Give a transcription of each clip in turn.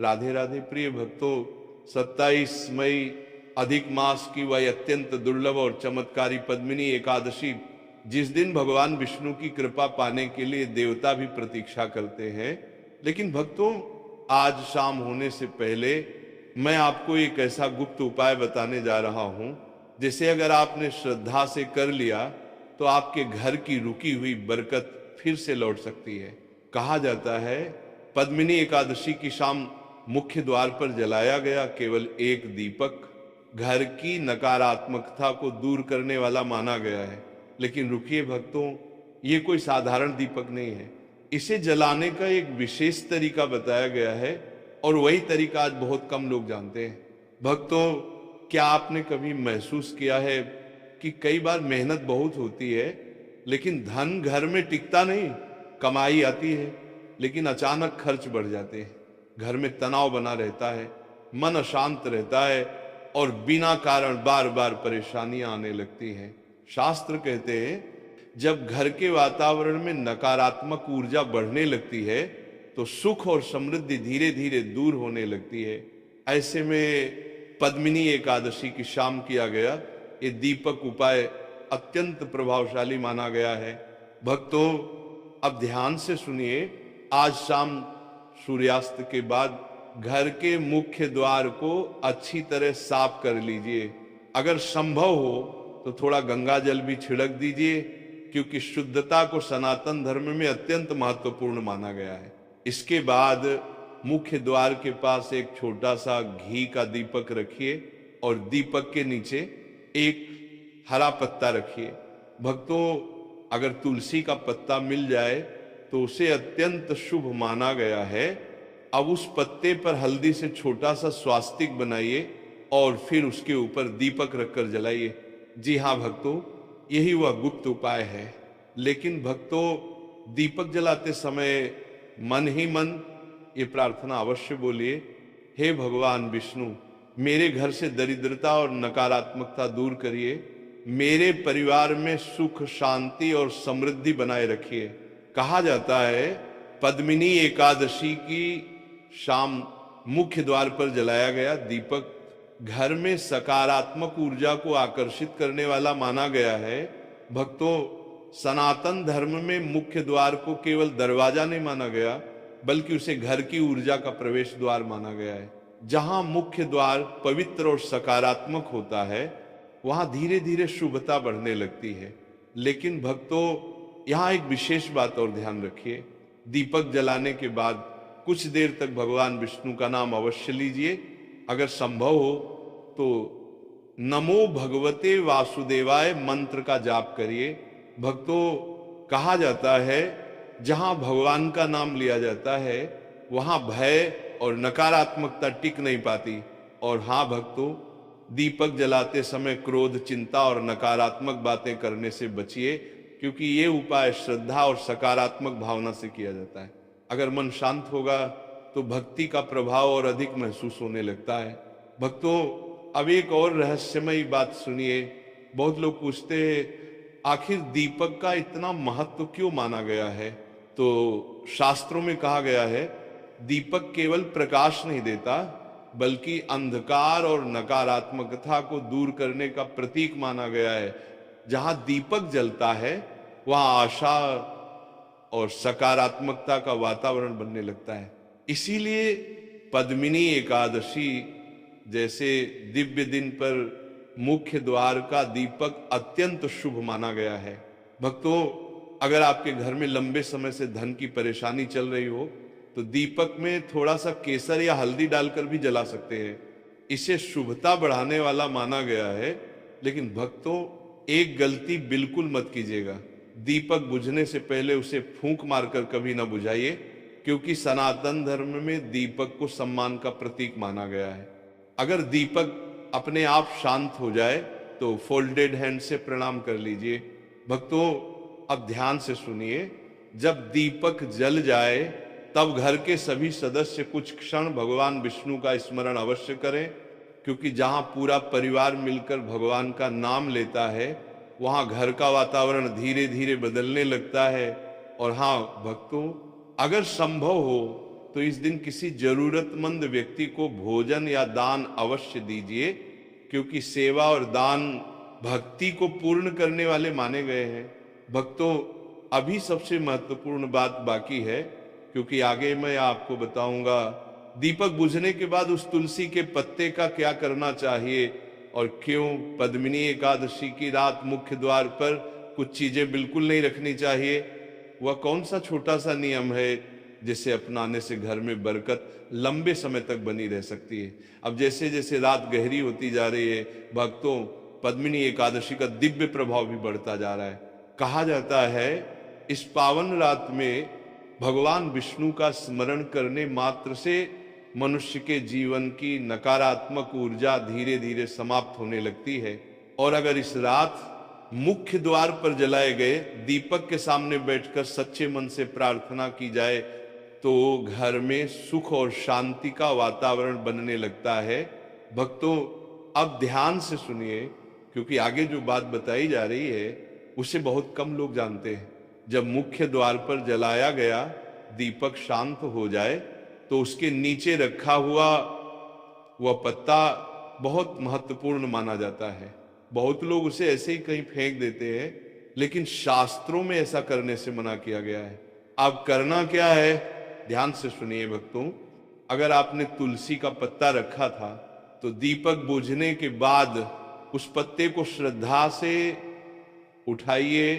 राधे राधे प्रिय भक्तों, 27 मई अधिक मास की वह अत्यंत दुर्लभ और चमत्कारी पद्मिनी एकादशी, जिस दिन भगवान विष्णु की कृपा पाने के लिए देवता भी प्रतीक्षा करते हैं। लेकिन भक्तों, आज शाम होने से पहले मैं आपको एक ऐसा गुप्त उपाय बताने जा रहा हूं, जिसे अगर आपने श्रद्धा से कर लिया तो आपके घर की रुकी हुई बरकत फिर से लौट सकती है। कहा जाता है, पद्मिनी एकादशी की शाम मुख्य द्वार पर जलाया गया केवल एक दीपक घर की नकारात्मकता को दूर करने वाला माना गया है। लेकिन रुकिए भक्तों, ये कोई साधारण दीपक नहीं है। इसे जलाने का एक विशेष तरीका बताया गया है और वही तरीका आज बहुत कम लोग जानते हैं। भक्तों, क्या आपने कभी महसूस किया है कि कई बार मेहनत बहुत होती है लेकिन धन घर में टिकता नहीं। कमाई आती है लेकिन अचानक खर्च बढ़ जाते हैं, घर में तनाव बना रहता है, मन अशांत रहता है और बिना कारण बार बार परेशानियां आने लगती हैं। शास्त्र कहते हैं, जब घर के वातावरण में नकारात्मक ऊर्जा बढ़ने लगती है तो सुख और समृद्धि धीरे धीरे दूर होने लगती है। ऐसे में पद्मिनी एकादशी की शाम किया गया ये दीपक उपाय अत्यंत प्रभावशाली माना गया है। भक्तों, अब ध्यान से सुनिए। आज शाम सूर्यास्त के बाद घर के मुख्य द्वार को अच्छी तरह साफ कर लीजिए। अगर संभव हो तो थोड़ा गंगा जल भी छिड़क दीजिए, क्योंकि शुद्धता को सनातन धर्म में अत्यंत महत्वपूर्ण माना गया है। इसके बाद मुख्य द्वार के पास एक छोटा सा घी का दीपक रखिए और दीपक के नीचे एक हरा पत्ता रखिए। भक्तों, अगर तुलसी का पत्ता मिल जाए तो उसे अत्यंत शुभ माना गया है। अब उस पत्ते पर हल्दी से छोटा सा स्वास्तिक बनाइए और फिर उसके ऊपर दीपक रखकर जलाइए। जी हाँ भक्तों, यही वह गुप्त उपाय है। लेकिन भक्तों, दीपक जलाते समय मन ही मन ये प्रार्थना अवश्य बोलिए, हे भगवान विष्णु, मेरे घर से दरिद्रता और नकारात्मकता दूर करिए, मेरे परिवार में सुख शांति और समृद्धि बनाए रखिए। कहा जाता है, पद्मिनी एकादशी की शाम मुख्य द्वार पर जलाया गया दीपक घर में सकारात्मक ऊर्जा को आकर्षित करने वाला माना गया है। भक्तों, सनातन धर्म में मुख्य द्वार को केवल दरवाजा नहीं माना गया, बल्कि उसे घर की ऊर्जा का प्रवेश द्वार माना गया है। जहां मुख्य द्वार पवित्र और सकारात्मक होता है, वहां धीरे धीरे शुभता बढ़ने लगती है। लेकिन भक्तों, यहाँ एक विशेष बात और ध्यान रखिए। दीपक जलाने के बाद कुछ देर तक भगवान विष्णु का नाम अवश्य लीजिए। अगर संभव हो तो नमो भगवते वासुदेवाय मंत्र का जाप करिए। भक्तों, कहा जाता है, जहां भगवान का नाम लिया जाता है वहां भय और नकारात्मकता टिक नहीं पाती। और हाँ भक्तों, दीपक जलाते समय क्रोध, चिंता और नकारात्मक बातें करने से बचिए, क्योंकि ये उपाय श्रद्धा और सकारात्मक भावना से किया जाता है। अगर मन शांत होगा तो भक्ति का प्रभाव और अधिक महसूस होने लगता है। भक्तों, अब एक और रहस्यमयी बात सुनिए। बहुत लोग पूछते हैं, आखिर दीपक का इतना महत्व क्यों माना गया है? तो शास्त्रों में कहा गया है, दीपक केवल प्रकाश नहीं देता, बल्कि अंधकार और नकारात्मकता को दूर करने का प्रतीक माना गया है। जहां दीपक जलता है वहां आशा और सकारात्मकता का वातावरण बनने लगता है। इसीलिए पद्मिनी एकादशी जैसे दिव्य दिन पर मुख्य द्वार का दीपक अत्यंत शुभ माना गया है। भक्तों, अगर आपके घर में लंबे समय से धन की परेशानी चल रही हो तो दीपक में थोड़ा सा केसर या हल्दी डालकर भी जला सकते हैं। इसे शुभता बढ़ाने वाला माना गया है। लेकिन भक्तों, एक गलती बिल्कुल मत कीजिएगा। दीपक बुझने से पहले उसे फूंक मारकर कभी ना बुझाइए, क्योंकि सनातन धर्म में दीपक को सम्मान का प्रतीक माना गया है। अगर दीपक अपने आप शांत हो जाए तो फोल्डेड हैंड से प्रणाम कर लीजिए। भक्तों, अब ध्यान से सुनिए। जब दीपक जल जाए तब घर के सभी सदस्य कुछ क्षण भगवान विष्णु का स्मरण अवश्य करें, क्योंकि जहां पूरा परिवार मिलकर भगवान का नाम लेता है वहां घर का वातावरण धीरे धीरे बदलने लगता है। और हाँ भक्तों, अगर संभव हो तो इस दिन किसी जरूरतमंद व्यक्ति को भोजन या दान अवश्य दीजिए, क्योंकि सेवा और दान भक्ति को पूर्ण करने वाले माने गए हैं। भक्तों, अभी सबसे महत्वपूर्ण बात बाकी है, क्योंकि आगे मैं आपको बताऊंगा दीपक बुझने के बाद उस तुलसी के पत्ते का क्या करना चाहिए और क्यों पद्मिनी एकादशी की रात मुख्य द्वार पर कुछ चीजें बिल्कुल नहीं रखनी चाहिए। वह कौन सा छोटा सा नियम है जिसे अपनाने से घर में बरकत लंबे समय तक बनी रह सकती है। अब जैसे जैसे रात गहरी होती जा रही है भक्तों, पद्मिनी एकादशी का दिव्य प्रभाव भी बढ़ता जा रहा है। कहा जाता है इस पावन रात में भगवान विष्णु का स्मरण करने मात्र से मनुष्य के जीवन की नकारात्मक ऊर्जा धीरे धीरे समाप्त होने लगती है। और अगर इस रात मुख्य द्वार पर जलाए गए दीपक के सामने बैठकर सच्चे मन से प्रार्थना की जाए तो घर में सुख और शांति का वातावरण बनने लगता है। भक्तों, अब ध्यान से सुनिए, क्योंकि आगे जो बात बताई जा रही है उसे बहुत कम लोग जानते हैं। जब मुख्य द्वार पर जलाया गया दीपक शांत हो जाए तो उसके नीचे रखा हुआ वह पत्ता बहुत महत्वपूर्ण माना जाता है। बहुत लोग उसे ऐसे ही कहीं फेंक देते हैं, लेकिन शास्त्रों में ऐसा करने से मना किया गया है। अब करना क्या है, ध्यान से सुनिए भक्तों। अगर आपने तुलसी का पत्ता रखा था तो दीपक बुझने के बाद उस पत्ते को श्रद्धा से उठाइए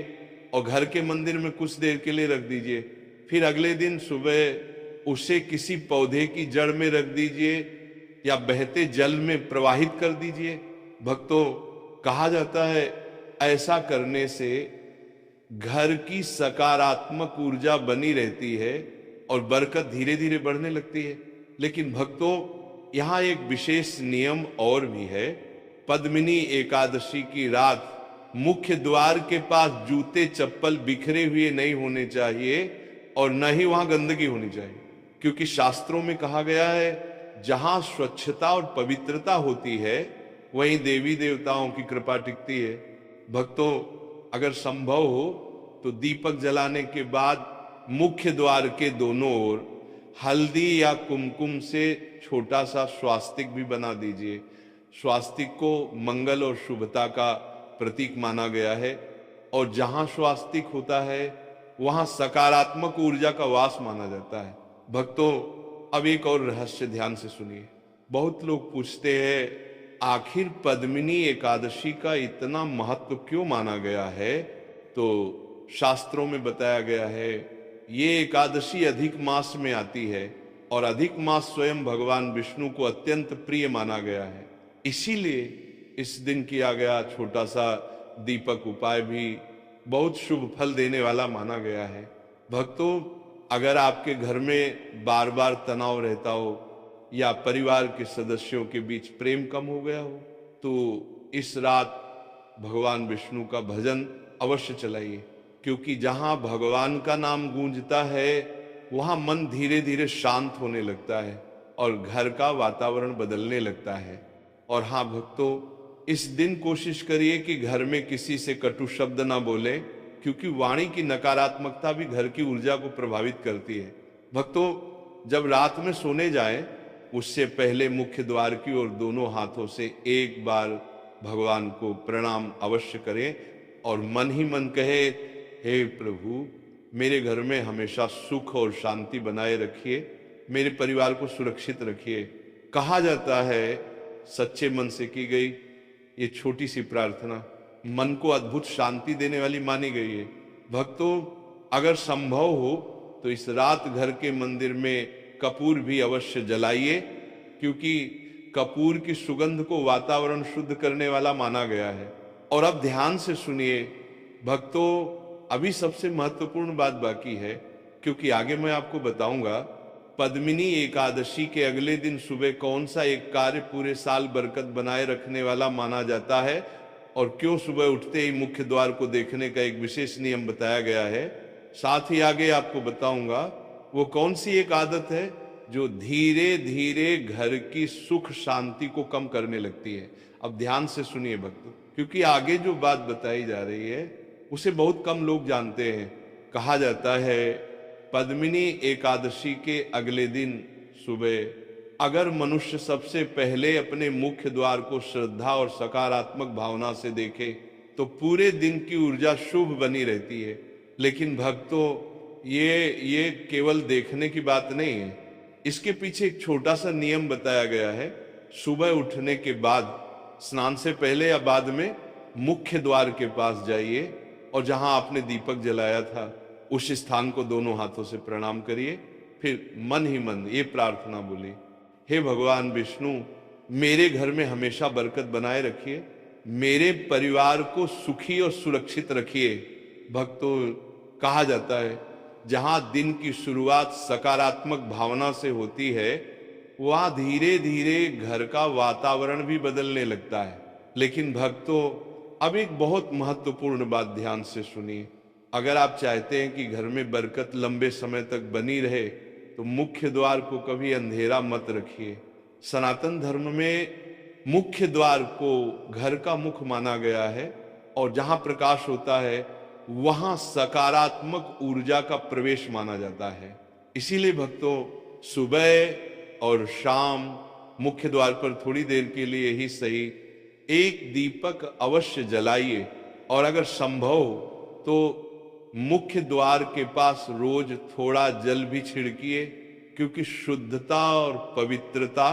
और घर के मंदिर में कुछ देर के लिए रख दीजिए। फिर अगले दिन सुबह उसे किसी पौधे की जड़ में रख दीजिए या बहते जल में प्रवाहित कर दीजिए। भक्तों, कहा जाता है ऐसा करने से घर की सकारात्मक ऊर्जा बनी रहती है और बरकत धीरे धीरे बढ़ने लगती है। लेकिन भक्तों, यहाँ एक विशेष नियम और भी है। पद्मिनी एकादशी की रात मुख्य द्वार के पास जूते चप्पल बिखरे हुए नहीं होने चाहिए और न ही वहां गंदगी होनी चाहिए, क्योंकि शास्त्रों में कहा गया है जहां स्वच्छता और पवित्रता होती है वहीं देवी देवताओं की कृपा टिकती है। भक्तों, अगर संभव हो तो दीपक जलाने के बाद मुख्य द्वार के दोनों ओर हल्दी या कुमकुम से छोटा सा स्वास्तिक भी बना दीजिए। स्वास्तिक को मंगल और शुभता का प्रतीक माना गया है और जहां स्वास्तिक होता है वहां सकारात्मक ऊर्जा का वास माना जाता है। भक्तों, अब एक और रहस्य ध्यान से सुनिए। बहुत लोग पूछते हैं आखिर पद्मिनी एकादशी का इतना महत्व क्यों माना गया है। तो शास्त्रों में बताया गया है ये एकादशी अधिक मास में आती है और अधिक मास स्वयं भगवान विष्णु को अत्यंत प्रिय माना गया है। इसीलिए इस दिन किया गया छोटा सा दीपक उपाय भी बहुत शुभ फल देने वाला माना गया है। भक्तों, अगर आपके घर में बार बार तनाव रहता हो या परिवार के सदस्यों के बीच प्रेम कम हो गया हो तो इस रात भगवान विष्णु का भजन अवश्य चलाइए, क्योंकि जहां भगवान का नाम गूंजता है वहां मन धीरे धीरे शांत होने लगता है और घर का वातावरण बदलने लगता है। और हाँ भक्तों, इस दिन कोशिश करिए कि घर में किसी से कटु शब्द ना बोले, क्योंकि वाणी की नकारात्मकता भी घर की ऊर्जा को प्रभावित करती है। भक्तों, जब रात में सोने जाएं उससे पहले मुख्य द्वार की ओर दोनों हाथों से एक बार भगवान को प्रणाम अवश्य करें और मन ही मन कहे, हे प्रभु, मेरे घर में हमेशा सुख और शांति बनाए रखिए, मेरे परिवार को सुरक्षित रखिए। कहा जाता है सच्चे मन से की गई ये छोटी सी प्रार्थना मन को अद्भुत शांति देने वाली मानी गई है। भक्तों, अगर संभव हो तो इस रात घर के मंदिर में कपूर भी अवश्य जलाइए, क्योंकि कपूर की सुगंध को वातावरण शुद्ध करने वाला माना गया है। और अब ध्यान से सुनिए भक्तों, अभी सबसे महत्वपूर्ण बात बाकी है, क्योंकि आगे मैं आपको बताऊंगा पद्मिनी एकादशी के अगले दिन सुबह कौन सा एक कार्य पूरे साल बरकत बनाए रखने वाला माना जाता है और क्यों सुबह उठते ही मुख्य द्वार को देखने का एक विशेष नियम बताया गया है। साथ ही आगे आपको बताऊंगा वो कौन सी एक आदत है जो धीरे धीरे घर की सुख शांति को कम करने लगती है। अब ध्यान से सुनिए भक्तों, क्योंकि आगे जो बात बताई जा रही है उसे बहुत कम लोग जानते हैं। कहा जाता है पद्मिनी एकादशी के अगले दिन सुबह अगर मनुष्य सबसे पहले अपने मुख्य द्वार को श्रद्धा और सकारात्मक भावना से देखे तो पूरे दिन की ऊर्जा शुभ बनी रहती है। लेकिन भक्तों, ये केवल देखने की बात नहीं है, इसके पीछे एक छोटा सा नियम बताया गया है। सुबह उठने के बाद स्नान से पहले या बाद में मुख्य द्वार के पास जाइए और जहां आपने दीपक जलाया था उस स्थान को दोनों हाथों से प्रणाम करिए। फिर मन ही मन ये प्रार्थना बोलिए, हे भगवान विष्णु, मेरे घर में हमेशा बरकत बनाए रखिए, मेरे परिवार को सुखी और सुरक्षित रखिए। भक्तों, कहा जाता है जहां दिन की शुरुआत सकारात्मक भावना से होती है वहां धीरे धीरे घर का वातावरण भी बदलने लगता है। लेकिन भक्तों, अब एक बहुत महत्वपूर्ण बात ध्यान से सुनिए। अगर आप चाहते हैं कि घर में बरकत लंबे समय तक बनी रहे तो मुख्य द्वार को कभी अंधेरा मत रखिए। सनातन धर्म में मुख्य द्वार को घर का मुख माना गया है और जहां प्रकाश होता है वहां सकारात्मक ऊर्जा का प्रवेश माना जाता है। इसीलिए भक्तों, सुबह और शाम मुख्य द्वार पर थोड़ी देर के लिए ही सही एक दीपक अवश्य जलाइए और अगर संभव तो मुख्य द्वार के पास रोज थोड़ा जल भी छिड़किए, क्योंकि शुद्धता और पवित्रता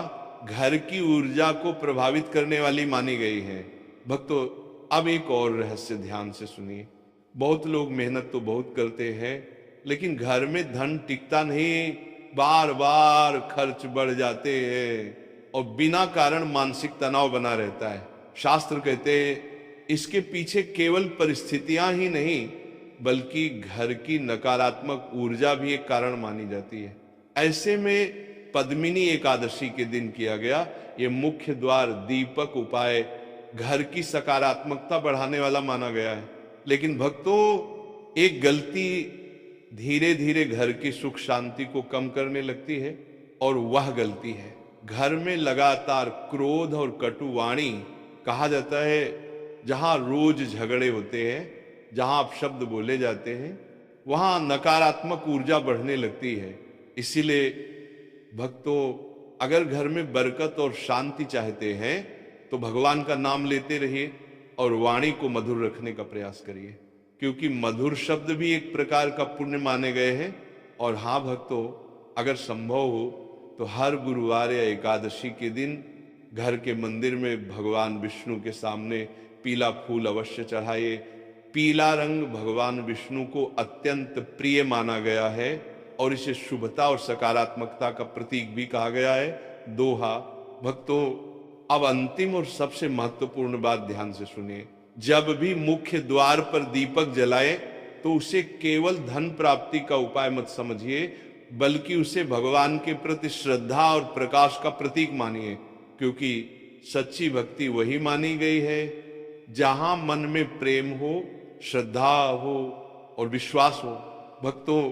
घर की ऊर्जा को प्रभावित करने वाली मानी गई है। भक्तों, अब एक और रहस्य ध्यान से सुनिए। बहुत लोग मेहनत तो बहुत करते हैं लेकिन घर में धन टिकता नहीं, बार बार खर्च बढ़ जाते हैं और बिना कारण मानसिक तनाव बना रहता है। शास्त्र कहते हैं इसके पीछे केवल परिस्थितियां ही नहीं बल्कि घर की नकारात्मक ऊर्जा भी एक कारण मानी जाती है। ऐसे में पद्मिनी एकादशी के दिन किया गया ये मुख्य द्वार दीपक उपाय घर की सकारात्मकता बढ़ाने वाला माना गया है। लेकिन भक्तों, एक गलती धीरे धीरे घर की सुख शांति को कम करने लगती है और वह गलती है घर में लगातार क्रोध और कटु वाणी। कहा जाता है जहां रोज झगड़े होते हैं, जहां अपशब्द बोले जाते हैं, वहां नकारात्मक ऊर्जा बढ़ने लगती है। इसीलिए भक्तों, अगर घर में बरकत और शांति चाहते हैं तो भगवान का नाम लेते रहिए और वाणी को मधुर रखने का प्रयास करिए, क्योंकि मधुर शब्द भी एक प्रकार का पुण्य माने गए हैं। और हाँ भक्तों, अगर संभव हो तो हर गुरुवार या एकादशी के दिन घर के मंदिर में भगवान विष्णु के सामने पीला फूल अवश्य चढ़ाइए। पीला रंग भगवान विष्णु को अत्यंत प्रिय माना गया है और इसे शुभता और सकारात्मकता का प्रतीक भी कहा गया है। दोहा। भक्तों, अब अंतिम और सबसे महत्वपूर्ण बात ध्यान से सुनिए। जब भी मुख्य द्वार पर दीपक जलाए तो उसे केवल धन प्राप्ति का उपाय मत समझिए बल्कि उसे भगवान के प्रति श्रद्धा और प्रकाश का प्रतीक मानिए, क्योंकि सच्ची भक्ति वही मानी गई है जहां मन में प्रेम हो, श्रद्धा हो और विश्वास हो। भक्तों,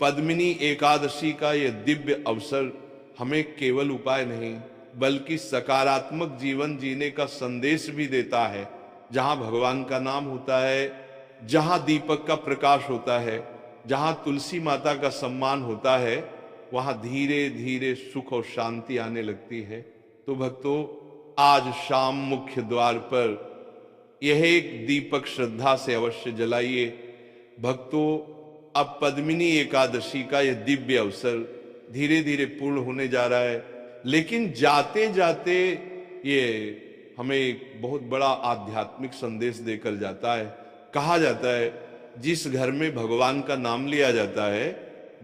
पद्मिनी एकादशी का यह दिव्य अवसर हमें केवल उपाय नहीं बल्कि सकारात्मक जीवन जीने का संदेश भी देता है। जहां भगवान का नाम होता है, जहां दीपक का प्रकाश होता है, जहां तुलसी माता का सम्मान होता है, वहां धीरे धीरे सुख और शांति आने लगती है। तो भक्तों, आज शाम मुख्य द्वार पर यह एक दीपक श्रद्धा से अवश्य जलाइए। भक्तों, अब पद्मिनी एकादशी का यह दिव्य अवसर धीरे धीरे पूर्ण होने जा रहा है, लेकिन जाते जाते ये हमें एक बहुत बड़ा आध्यात्मिक संदेश देकर जाता है। कहा जाता है जिस घर में भगवान का नाम लिया जाता है,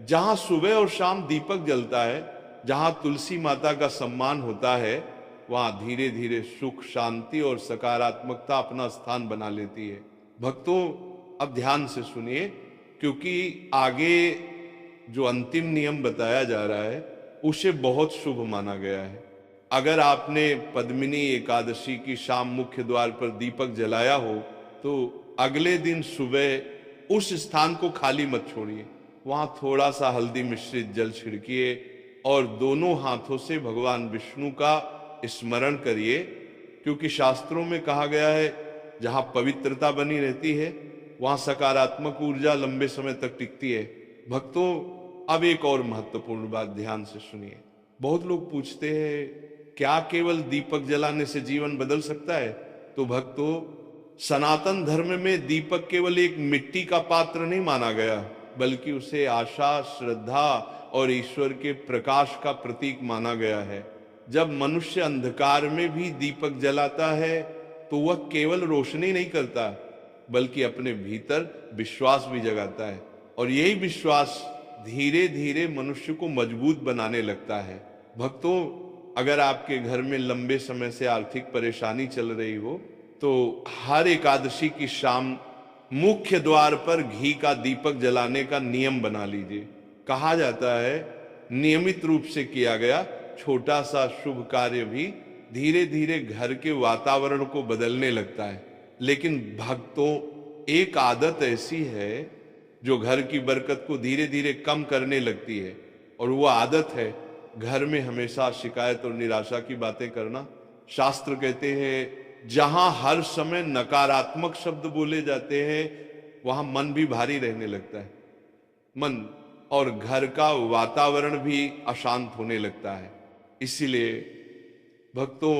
जहां सुबह और शाम दीपक जलता है, जहां तुलसी माता का सम्मान होता है, वहां धीरे धीरे सुख, शांति और सकारात्मकता अपना स्थान बना लेती है। भक्तों, अब ध्यान से सुनिए, क्योंकि आगे जो अंतिम नियम बताया जा रहा है उसे बहुत शुभ माना गया है। अगर आपने पद्मिनी एकादशी की शाम मुख्य द्वार पर दीपक जलाया हो तो अगले दिन सुबह उस स्थान को खाली मत छोड़िए। वहां थोड़ा सा हल्दी मिश्रित जल छिड़किए और दोनों हाथों से भगवान विष्णु का स्मरण करिए, क्योंकि शास्त्रों में कहा गया है जहां पवित्रता बनी रहती है वहां सकारात्मक ऊर्जा लंबे समय तक टिकती है। भक्तों, अब एक और महत्वपूर्ण बात ध्यान से सुनिए। बहुत लोग पूछते हैं, क्या केवल दीपक जलाने से जीवन बदल सकता है? तो भक्तों, सनातन धर्म में दीपक केवल एक मिट्टी का पात्र नहीं माना गया, बल्कि उसे आशा, श्रद्धा और ईश्वर के प्रकाश का प्रतीक माना गया है। जब मनुष्य अंधकार में भी दीपक जलाता है तो वह केवल रोशनी नहीं करता, बल्कि अपने भीतर विश्वास भी जगाता है, और यही विश्वास धीरे धीरे मनुष्य को मजबूत बनाने लगता है। भक्तों, अगर आपके घर में लंबे समय से आर्थिक परेशानी चल रही हो तो हर एकादशी की शाम मुख्य द्वार पर घी का दीपक जलाने का नियम बना लीजिए। कहा जाता है, नियमित रूप से किया गया छोटा सा शुभ कार्य भी धीरे धीरे घर के वातावरण को बदलने लगता है। लेकिन भक्तों, एक आदत ऐसी है जो घर की बरकत को धीरे धीरे कम करने लगती है, और वो आदत है घर में हमेशा शिकायत और निराशा की बातें करना। शास्त्र कहते हैं, जहां हर समय नकारात्मक शब्द बोले जाते हैं वहां मन भी भारी रहने लगता है, मन और घर का वातावरण भी अशांत होने लगता है। इसीलिए भक्तों,